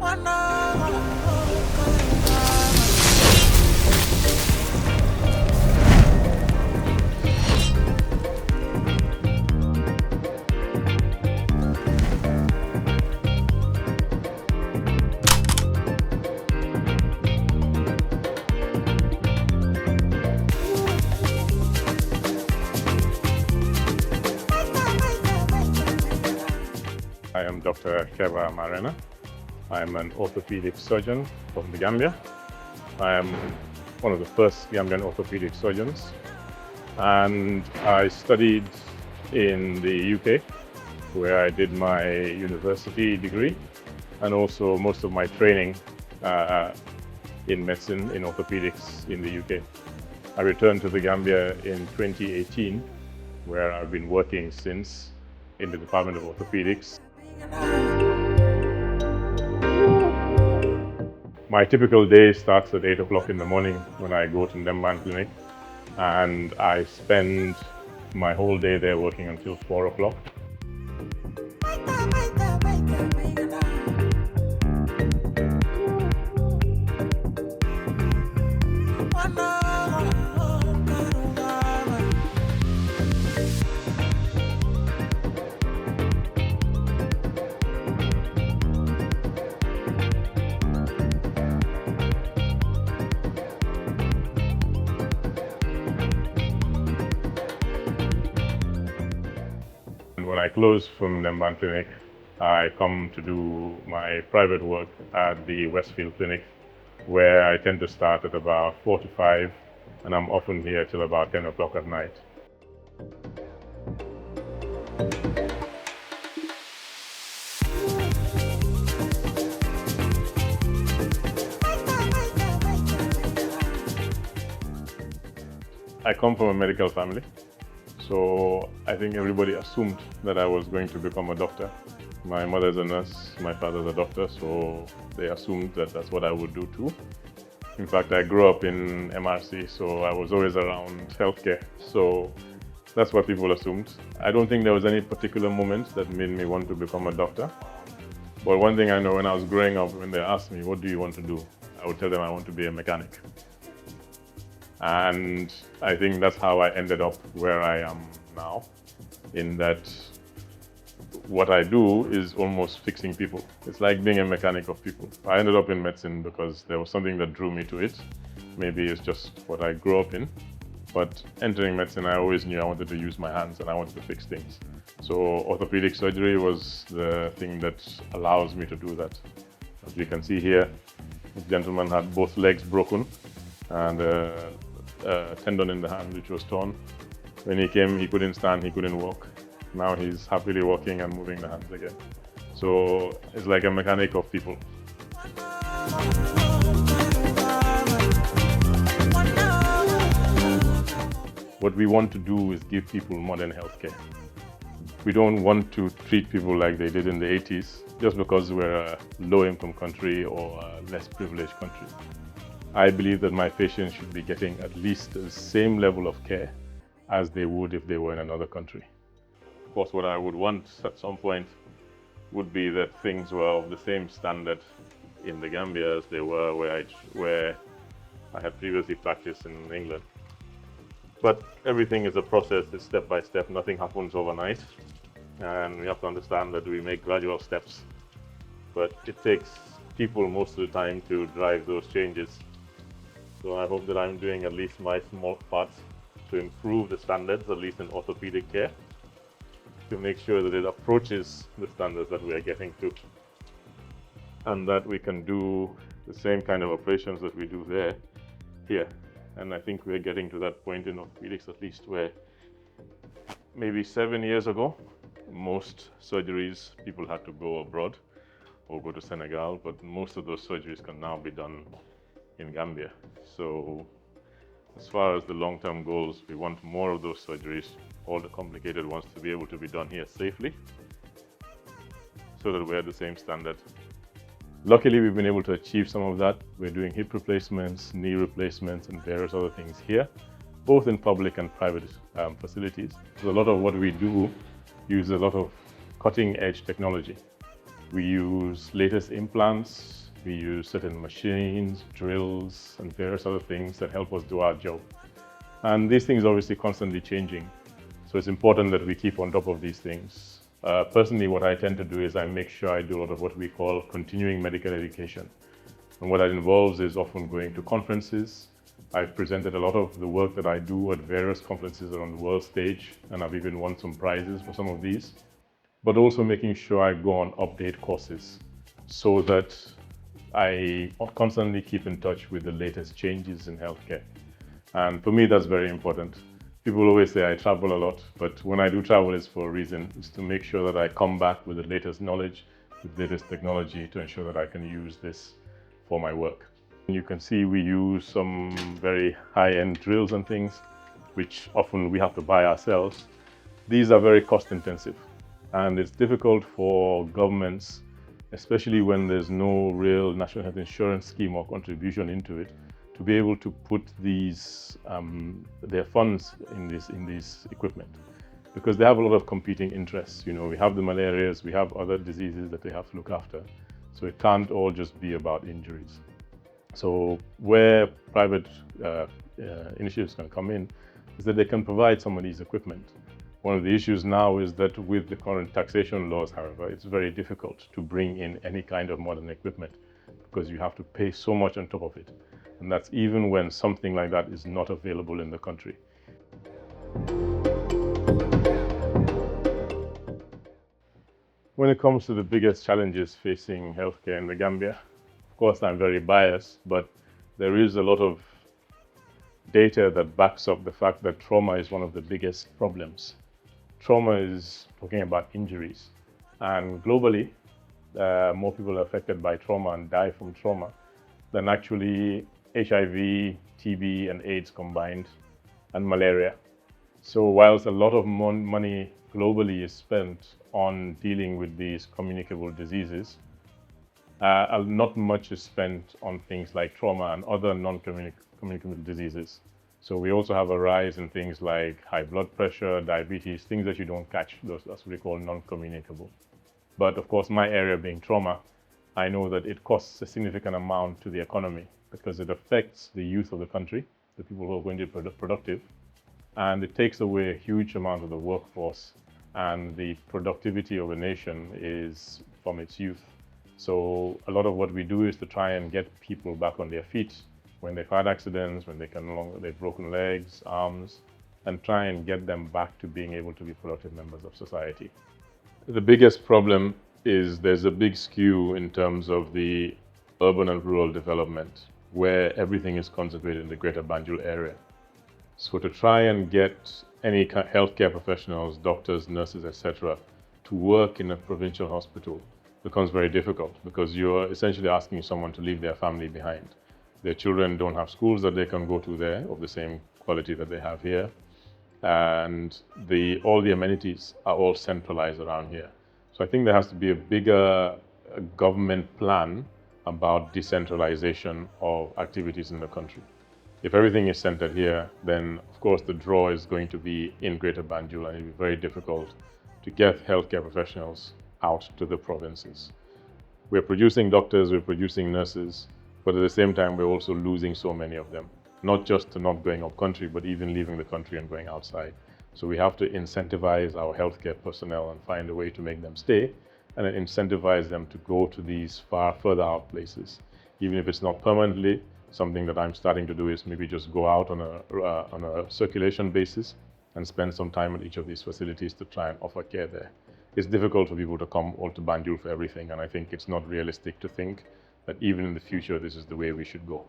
I am Dr. Marenah. I am an orthopedic surgeon from the Gambia. I am one of the first Gambian orthopedic surgeons, and I studied in the UK, where I did my university degree and also most of my training in medicine in orthopedics in the UK. I returned to the Gambia in 2018, where I've been working since in the Department of Orthopedics. My typical day starts at 8 o'clock in the morning when I go to Ndemban Clinic, and I spend my whole day there working until 4 o'clock. When I close from Ndemban Clinic, I come to do my private work at the Westfield Clinic, where I tend to start at about 4 to 5, and I'm often here till about 10 o'clock at night. I come from a medical family. So I think everybody assumed that I was going to become a doctor. My mother's a nurse, my father's a doctor, so they assumed that that's what I would do too. In fact, I grew up in MRC, so I was always around healthcare. So that's what people assumed. I don't think there was any particular moment that made me want to become a doctor. But one thing I know, when I was growing up, when they asked me, what do you want to do? I would tell them I want to be a mechanic. And I think that's how I ended up where I am now, in that what I do is almost fixing people. It's like being a mechanic of people. I ended up in medicine because there was something that drew me to it. Maybe it's just what I grew up in. But entering medicine, I always knew I wanted to use my hands and I wanted to fix things. So orthopedic surgery was the thing that allows me to do that. As you can see here, this gentleman had both legs broken and a tendon in the hand which was torn. When he came, he couldn't stand, he couldn't walk. Now he's happily walking and moving the hands again. So it's like a mechanic of people. What we want to do is give people modern healthcare. We don't want to treat people like they did in the 80s just because we're a low-income country or a less privileged country. I believe that my patients should be getting at least the same level of care as they would if they were in another country. Of course, what I would want at some point would be that things were of the same standard in the Gambia as they were where I had previously practiced in England. But everything is a process, it's step by step, nothing happens overnight. And we have to understand that we make gradual steps. But it takes people most of the time to drive those changes. So I hope that I'm doing at least my small part to improve the standards, at least in orthopedic care, to make sure that it approaches the standards that we are getting to, and that we can do the same kind of operations that we do here. And I think we're getting to that point in orthopedics, at least, where maybe 7 years ago, most surgeries, people had to go abroad or go to Senegal, but most of those surgeries can now be done in Gambia. So as far as the long-term goals, we want more of those surgeries, all the complicated ones, to be able to be done here safely, so that we're at the same standard. Luckily, we've been able to achieve some of that. We're doing hip replacements, knee replacements, and various other things here, both in public and private facilities. So a lot of what we do uses a lot of cutting-edge technology. We use latest implants, we use certain machines, drills, and various other things that help us do our job. And these things are obviously constantly changing. So it's important that we keep on top of these things. Personally, what I tend to do is I make sure I do a lot of what we call continuing medical education. And what that involves is often going to conferences. I've presented a lot of the work that I do at various conferences around the world stage, and I've even won some prizes for some of these. But also making sure I go on update courses so that I constantly keep in touch with the latest changes in healthcare. And for me, that's very important. People always say I travel a lot, but when I do travel, it's for a reason. It's to make sure that I come back with the latest knowledge, with the latest technology to ensure that I can use this for my work. You can see we use some very high-end drills and things, which often we have to buy ourselves. These are very cost-intensive, and it's difficult for governments, especially when there's no real national health insurance scheme or contribution into it, to be able to put these their funds in this equipment, because they have a lot of competing interests. You know, we have the malarias, we have other diseases that they have to look after, so it can't all just be about injuries. So where private initiatives can come in is that they can provide some of these equipment. One of the issues now is that with the current taxation laws, however, it's very difficult to bring in any kind of modern equipment because you have to pay so much on top of it. And that's even when something like that is not available in the country. When it comes to the biggest challenges facing healthcare in the Gambia, of course, I'm very biased, but there is a lot of data that backs up the fact that trauma is one of the biggest problems. Trauma is talking about injuries, and globally, more people are affected by trauma and die from trauma than actually HIV, TB, and AIDS combined, and malaria. So whilst a lot of money globally is spent on dealing with these communicable diseases, not much is spent on things like trauma and other non-communicable diseases. So we also have a rise in things like high blood pressure, diabetes, things that you don't catch. That's what we call non-communicable. But of course, my area being trauma, I know that it costs a significant amount to the economy because it affects the youth of the country, the people who are going to be productive, and it takes away a huge amount of the workforce, and the productivity of a nation is from its youth. So a lot of what we do is to try and get people back on their feet when they've had accidents, when they've broken legs, arms, and try and get them back to being able to be productive members of society. The biggest problem is there's a big skew in terms of the urban and rural development, where everything is concentrated in the Greater Banjul area. So to try and get any healthcare professionals, doctors, nurses, etc., to work in a provincial hospital becomes very difficult because you're essentially asking someone to leave their family behind. Their children don't have schools that they can go to there of the same quality that they have here. And all the amenities are all centralized around here. So I think there has to be a bigger government plan about decentralization of activities in the country. If everything is centered here, then of course the draw is going to be in Greater Banjul, and it'll be very difficult to get healthcare professionals out to the provinces. We're producing doctors, we're producing nurses, but at the same time, we're also losing so many of them, not just to not going up country, but even leaving the country and going outside. So we have to incentivize our healthcare personnel and find a way to make them stay, and then incentivize them to go to these further out places. Even if it's not permanently, something that I'm starting to do is maybe just go out on a circulation basis and spend some time at each of these facilities to try and offer care there. It's difficult for people to come all to Banjul for everything, and I think it's not realistic to think that even in the future, this is the way we should go.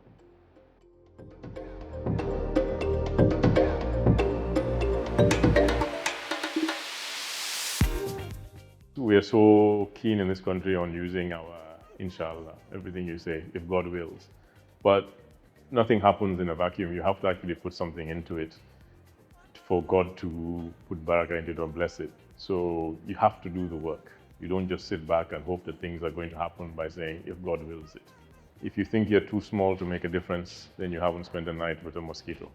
We are so keen in this country on using our inshallah, everything you say, if God wills. But nothing happens in a vacuum. You have to actually put something into it for God to put barakah into it or bless it. So you have to do the work. You don't just sit back and hope that things are going to happen by saying, if God wills it. If you think you're too small to make a difference, then you haven't spent a night with a mosquito.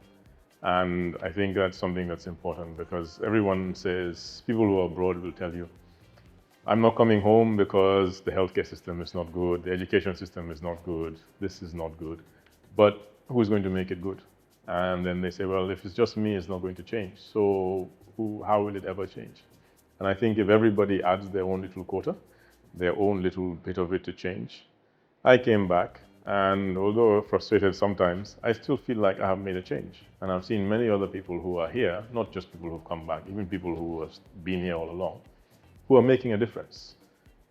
And I think that's something that's important, because everyone says, people who are abroad will tell you, I'm not coming home because the healthcare system is not good, the education system is not good, this is not good. But who's going to make it good? And then they say, well, if it's just me, it's not going to change. So how will it ever change? And I think if everybody adds their own little quota, their own little bit of it to change. I came back, and although frustrated sometimes, I still feel like I have made a change. And I've seen many other people who are here, not just people who've come back, even people who have been here all along, who are making a difference.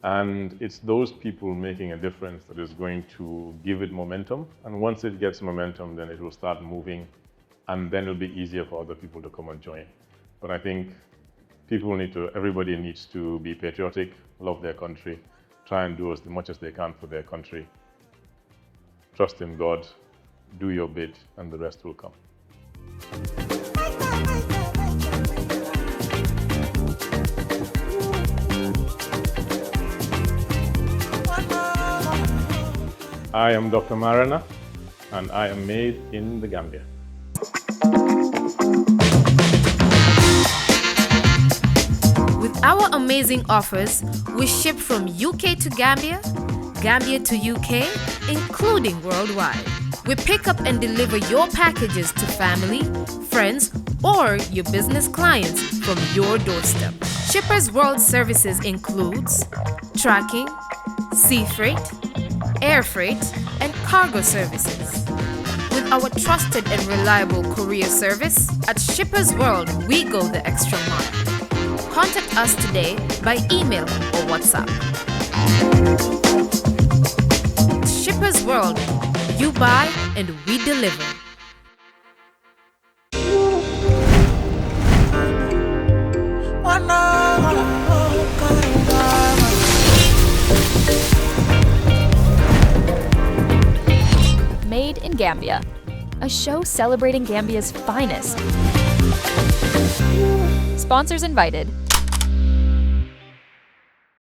And it's those people making a difference that is going to give it momentum. And once it gets momentum, then it will start moving, and then it'll be easier for other people to come and join. But I think everybody needs to be patriotic, love their country, try and do as much as they can for their country. Trust in God, do your bit, and the rest will come. I am Dr. Marenah, and I am made in the Gambia. With our amazing offers, we ship from UK to Gambia, Gambia to UK, including worldwide. We pick up and deliver your packages to family, friends, or your business clients from your doorstep. Shippers World services includes tracking, sea freight, air freight, and cargo services. With our trusted and reliable courier service, at Shippers World, we go the extra mile. Contact us today by email or WhatsApp. Shippers World, you buy and we deliver. Made in Gambia, a show celebrating Gambia's finest. Sponsors invited.